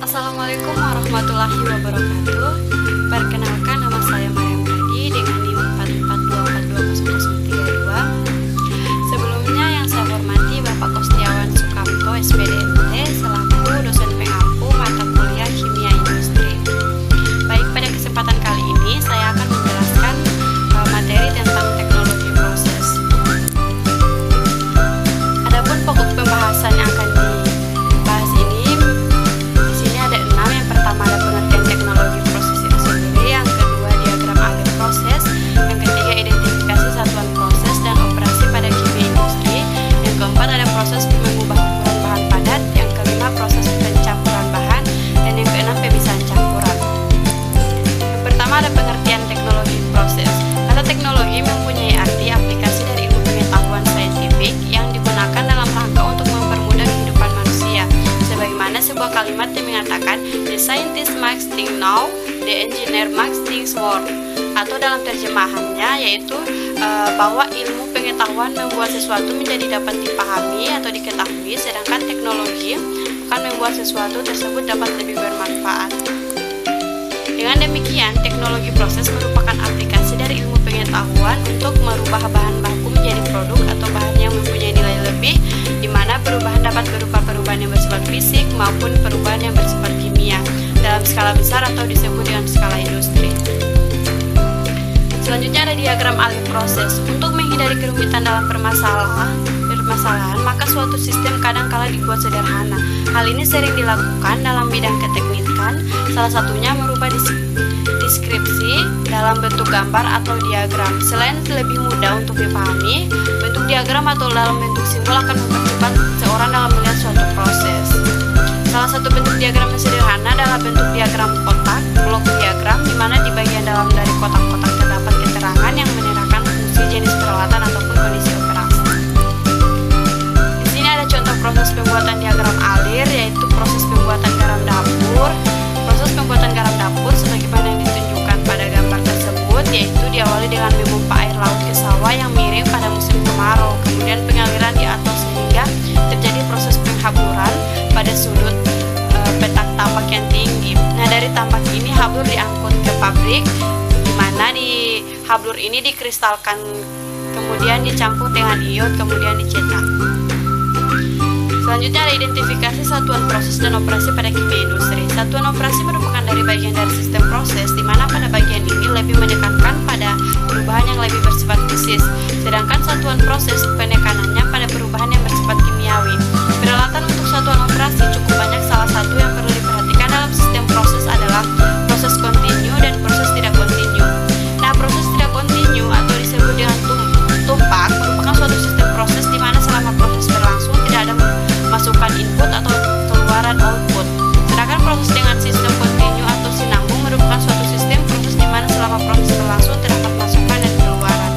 Assalamualaikum warahmatullahi wabarakatuh. Perkenalkan, nama saya Mariam Radi dengan NIM 442420032. Sebelumnya yang saya hormati Bapak Kostiawan Sukamto, SPDMT, selaku dosen pengampu mata kuliah Kimia Industri. Baik, pada kesempatan kali ini saya akan menjelaskan materi tentang teknologi proses. Adapun pokok pembahasan yang akan dibahas ini, di sini ada 6. Yang pertama ada pengertian teknologi proses itu sendiri, yang kedua diagram alur proses, yang ketiga identifikasi satuan proses dan operasi pada kimia industri, yang keempat ada proses mengubah ukuran bahan padat, yang kelima proses pencampuran bahan, dan yang keenam pemisahan campuran. Yang pertama ada pengertian teknologi proses. Kata teknologi mempunyai arti aplikasi dari ilmu pengetahuan saintifik yang digunakan dalam rangka untuk mempermudah kehidupan manusia. Sebagaimana sebuah kalimat yang mengatakan, "The scientist makes things now, the engineer makes things work." Atau dalam terjemahannya yaitu bahwa ilmu pengetahuan membuat sesuatu menjadi dapat dipahami atau diketahui, sedangkan teknologi akan membuat sesuatu tersebut dapat lebih bermanfaat. Dengan demikian, teknologi proses merupakan aplikasi dari ilmu pengetahuan untuk merubah bahan baku menjadi produk atau bahan yang mempunyai nilai lebih, di mana perubahan dapat berupa perubahan yang bersifat fisik maupun perubahan yang bersifat kimia dalam skala besar atau disebut dengan skala industri. Selanjutnya ada diagram alur proses. Untuk menghindari kerumitan dalam permasalahan, maka suatu sistem kadang-kala dibuat sederhana. Hal ini sering dilakukan dalam bidang keteknikan, salah satunya merubah deskripsi dalam bentuk gambar atau diagram. Selain lebih mudah untuk dipahami, bentuk diagram atau dalam bentuk simbol akan mempercepat seorang dalam melihat suatu proses. Salah satu bentuk diagram yang sederhana adalah bentuk diagram kotak, blok diagram, di mana di bagian dalam dari kotak-kotak terdapat keterangan yang menerangkan fungsi, jenis peralatan ataupun kondisi operasi. Di sini ada contoh proses pembuatan diagram alir, yaitu proses pembuatan garam dapur. Proses pembuatan garam dapur sebagaimana yang ditunjukkan pada gambar tersebut, yaitu diawali dengan memompa air laut ke sawah yang miring pada musim kemarau, kemudian pengaliran di atas sehingga terjadi proses penghaburan pada sudut petak tambak yang tinggi. Nah, dari tambak ini hablur diangkut ke pabrik, di mana di hablur ini dikristalkan, kemudian dicampur dengan iod, kemudian dicetak. Selanjutnya ada identifikasi satuan proses dan operasi pada kimia industri. Satuan operasi merupakan dari bagian dari sistem proses, di mana pada bagian ini lebih menekankan pada perubahan yang lebih bersifat fisis, sedangkan satuan proses penekanannya pada perubahan yang bersifat kimiawi. Peralatan untuk satuan operasi cukup banyak. Salah satu yang perlu diperhatikan dalam sistem proses adalah proses kontinu dan proses tidak kontinu. Nah, proses tidak kontinu atau disebut dengan tumpak merupakan suatu sistem proses di mana selama proses berlangsung tidak ada masukan input atau keluaran output. Sedangkan proses dengan sistem kontinu atau sinambung merupakan suatu sistem proses di mana selama proses berlangsung terdapat masukan dan keluaran.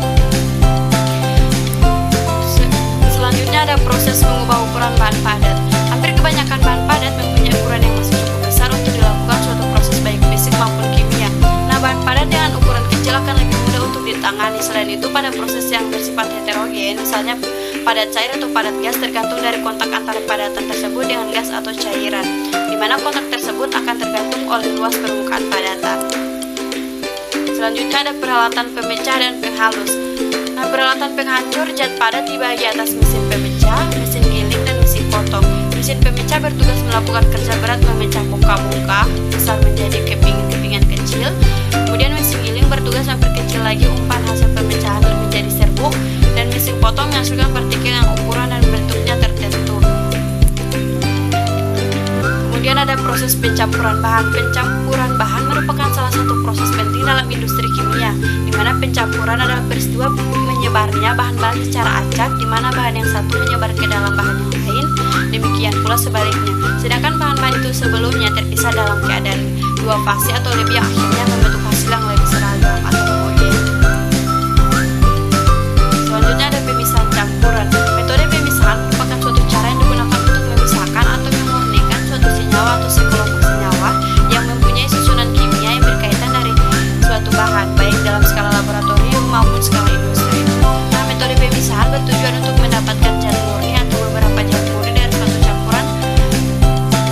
Selanjutnya ada proses mengubah ukuran bahan padat. Hampir kebanyakan bahan padat mempunyai ukuran yang masih cukup besar untuk dilakukan suatu proses baik fisik maupun kimia. Nah, bahan padat dengan ukuran kecil akan lebih mudah untuk ditangani. Selain itu, pada proses yang bersifat heterogen, misalnya padat cair atau padat gas, tergantung dari kontak antara padatan tersebut dengan gas atau cairan, di mana kontak tersebut akan tergantung oleh luas permukaan padatan. Selanjutnya ada peralatan pemecah dan penghalus. Nah, peralatan penghancur zat padat dibagi atas mesin pemecah, mesin giling, dan mesin potong. Mesin pemecah bertugas melakukan kerja berat memecah bongkah-bongkah besar menjadi kepingan-kepingan kecil. Kemudian mesin giling bertugas memperkecil lagi umpan hasil pemecahan menjadi serbuk, dan mesin potong menghasilkan partikel yang ukuran dan bentuknya tertentu. Kemudian ada proses pencampuran bahan. Pencampuran bahan merupakan salah satu proses penting dalam industri kimia, di mana pencampuran adalah peristiwa menyebarnya bahan-bahan secara acak, di mana bahan yang satu menyebar ke dalam bahan yang lain, demikian pula sebaliknya. Sedangkan bahan-bahan itu sebelumnya terpisah dalam keadaan dua fase atau lebih, akhirnya membentuk hasil yang lebih seragam atau homogen. Selanjutnya ada pemisahan campuran. Metode pemisahan merupakan suatu cara yang digunakan untuk memisahkan atau memurnikan suatu senyawa atau sekelompok senyawa yang mempunyai susunan kimia yang berkaitan dari suatu bahan, baik dalam skala laboratorium maupun skala industri. Nah, metode pemisahan bertujuan untuk mendapatkan zat murni atau beberapa zat murni dari suatu campuran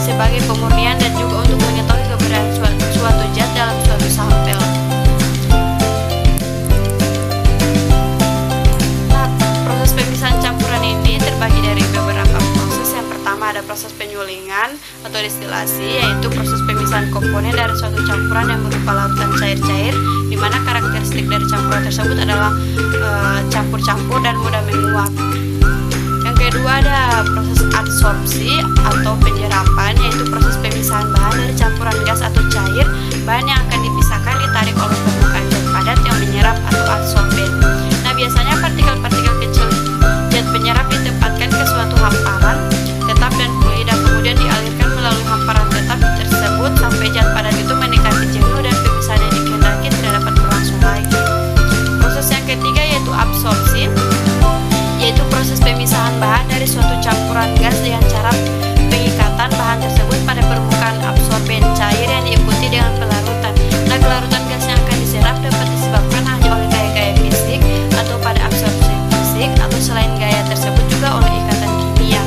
sebagai pemurnian, dan juga proses penyulingan atau destilasi, yaitu proses pemisahan komponen dari suatu campuran yang berupa larutan cair-cair, di mana karakteristik dari campuran tersebut adalah campur-campur dan mudah menguap. Yang kedua ada proses adsorpsi atau penyerapan, yaitu proses pemisahan bahan dari campuran gas atau cair. Bahan yang akan dipisahkan ditarik oleh permukaan zat padat yang menyerap atau adsorben. Nah, biasanya partikel-partikel kecil zat penyerap ditempatkan ke suatu hamparan tetap dan fluida, kemudian dialirkan melalui hamparan tetap tersebut sampai zat padat itu mendekati jenuh dan pemisahan yang dikehendaki tidak dapat berlangsung lagi. Proses yang ketiga yaitu absorpsi, yaitu proses pemisahan bahan dari suatu campuran gas dengan cara pengikatan bahan tersebut pada permukaan absorben cair yang diikuti dengan pelarutan. Nah, kelarutan gas yang akan diserap dapat disebabkan hanya oleh gaya-gaya fisik atau pada absorpsi fisik, atau selain gaya tersebut juga oleh ikatan kimia.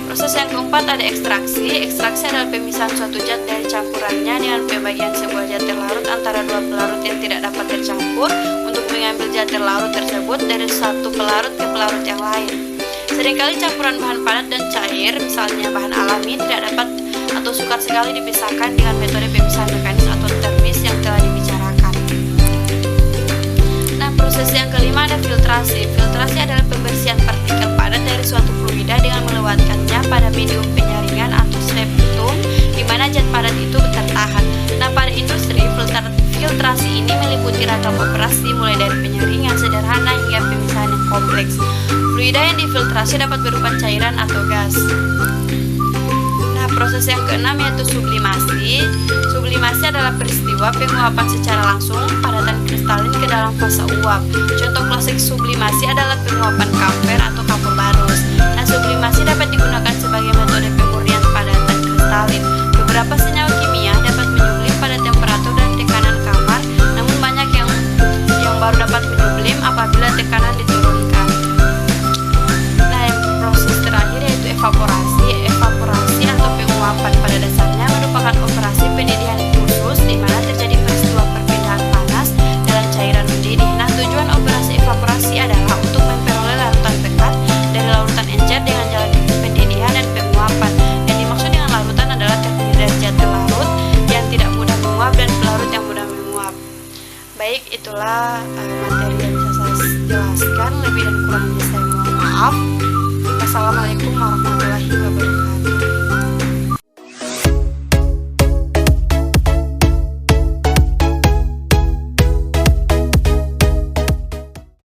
Proses yang keempat ada ekstraksi. Ekstraksi adalah pemisahan suatu zat dari campurannya dengan pembagian sebuah zat terlarut antara dua pelarut yang tidak dapat tercampur untuk mengambil zat terlarut tersebut dari satu pelarut ke pelarut yang lain. Seringkali campuran bahan padat dan cair, misalnya bahan alami, tidak dapat atau sukar sekali dipisahkan dengan metode pemisahan mekanis atau termis yang telah dibicarakan. Nah, proses yang kelima ada filtrasi. Filtrasi adalah pembersihan partikel padat dari suatu fluida dengan melewatkannya pada medium penyaringan atau septum, di mana zat padat itu tertahan. Nah, pada industri, filtrasi ini meliputi ragam operasi mulai dari penyaringan sederhana hingga pemisahan yang kompleks. Fluida yang difiltrasi dapat berupa cairan atau gas. Nah, proses yang keenam yaitu sublimasi. Sublimasi adalah peristiwa penguapan secara langsung padatan kristalin ke dalam fase uap. Contoh klasik sublimasi adalah penguapan kamfer atau kapur barus. Nah, sublimasi dapat digunakan sebagai metode pemurnian padatan kristalin. Beberapa senyawa kimia dapat menyublim pada temperatur dan tekanan kamar, namun banyak yang baru dapat menyublim apabila tekanan diturunkan. Nah, yang proses terakhir yaitu evaporasi. Evaporasi atau penguapan pada dasarnya merupakan operasi pendidihan khusus di mana terjadi peristiwa perpindahan panas dalam cairan mendidih. Nah, tujuan operasi evaporasi adalah untuk memperoleh larutan pekat dari larutan encer dengan jalan pendidihan dan penguapan. Yang dimaksud dengan larutan adalah terdiri dari zat terlarut yang tidak mudah menguap dan pelarut yang mudah menguap. Baik, itulah materi yang bisa saya jelaskan. Lebih dan kurangnya saya mohon maaf. Wassalamualaikum